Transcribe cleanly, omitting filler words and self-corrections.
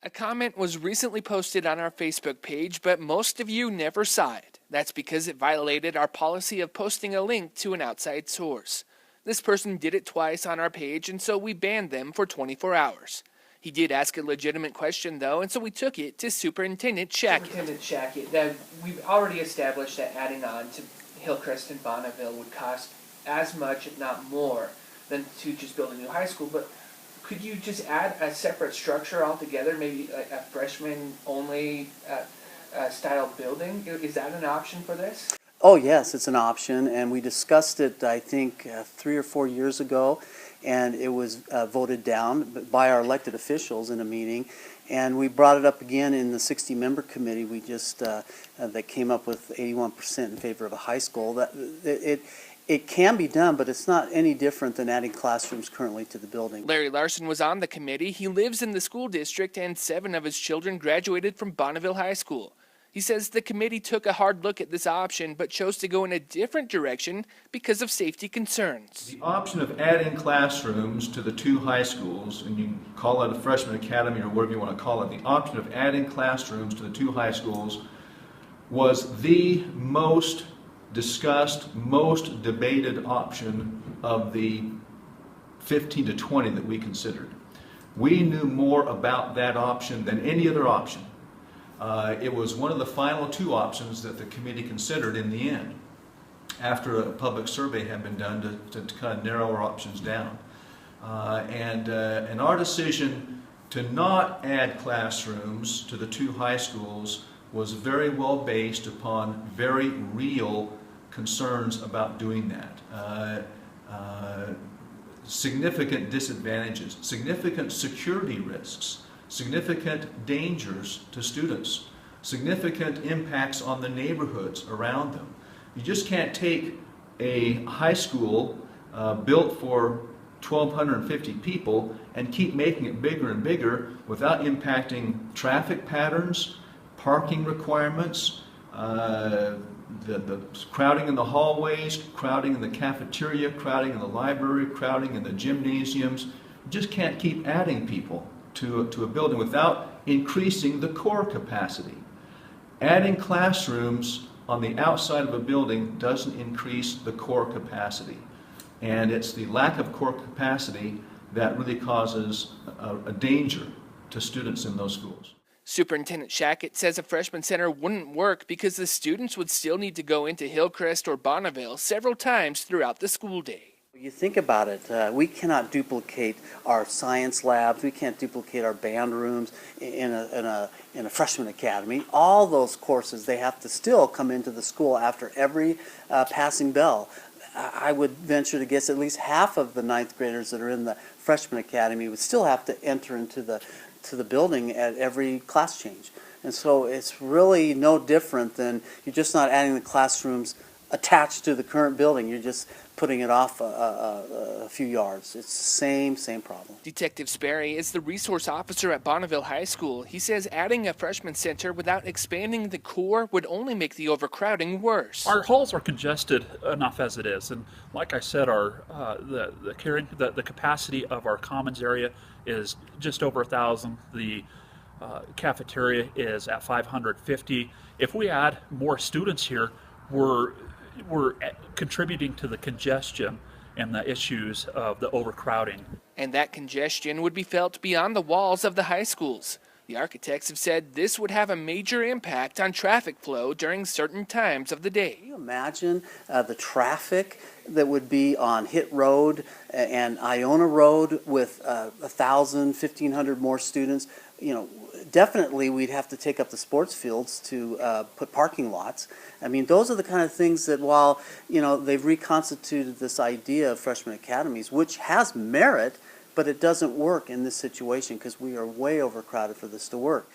A comment was recently posted on our Facebook page, but most of you never saw it. That's because it violated our policy of posting a link to an outside source. This person did it twice on our page, and so we banned them for 24 hours. He did ask a legitimate question, though, and so we took it to Superintendent Shackett. Superintendent Shackett, we've already established that adding on to Hillcrest and Bonneville would cost as much, if not more, than to just build a new high school, but could you just add a separate structure altogether, maybe a freshman-only style building? Is that an option for this? Oh yes, it's an option, and we discussed it, I think, 3 or 4 years ago, and it was voted down by our elected officials in a meeting, and we brought it up again in the 60-member committee. We just that came up with 81% in favor of a high school. It can be done, but it's not any different than adding classrooms currently to the building. Larry Larson was on the committee. He lives in the school district, and 7 of his children graduated from Bonneville High School. He says the committee took a hard look at this option, but chose to go in a different direction because of safety concerns. The option of adding classrooms to the 2 high schools, and you can call it a freshman academy or whatever you want to call it, the option of adding classrooms to the 2 high schools was the most discussed, most debated option of the 15 to 20 that we considered. We knew more about that option than any other option. It was one of the final 2 options that the committee considered in the end, after a public survey had been done to kind of narrow our options down. And our decision to not add classrooms to the 2 high schools was very well based upon very real concerns about doing that. Significant disadvantages, significant security risks, significant dangers to students, significant impacts on the neighborhoods around them. You just can't take a high school built for 1,250 people and keep making it bigger and bigger without impacting traffic patterns, parking requirements, the crowding in the hallways, crowding in the cafeteria, crowding in the library, crowding in the gymnasiums. You just can't keep adding people to a building without increasing the core capacity. Adding classrooms on the outside of a building doesn't increase the core capacity. And it's the lack of core capacity that really causes a danger to students in those schools. Superintendent Shackett says a freshman center wouldn't work because the students would still need to go into Hillcrest or Bonneville several times throughout the school day. You think about it, we cannot duplicate our science labs, we can't duplicate our band rooms in a freshman academy. All those courses, they have to still come into the school after every passing bell. I would venture to guess at least half of the 9th graders that are in the freshman academy would still have to enter into the building at every class change. And so it's really no different than, you're just not adding the classrooms attached to the current building, you're just putting it off a few yards. It's the same problem. Detective Sperry is the resource officer at Bonneville High School. He says adding a freshman center without expanding the core would only make the overcrowding worse. Our halls are congested enough as it is, and like I said, our the capacity of our commons area is just over 1,000. The cafeteria is at 550. If we add more students here, we're contributing to the congestion and the issues of the overcrowding. And that congestion would be felt beyond the walls of the high schools. The architects have said this would have a major impact on traffic flow during certain times of the day. Can you imagine the traffic that would be on Hit Road and Iona Road with 1,000, 1,500 more students? You know, definitely we'd have to take up the sports fields to put parking lots. I mean, those are the kind of things that, while, you know, they've reconstituted this idea of freshman academies, which has merit, but it doesn't work in this situation because we are way overcrowded for this to work.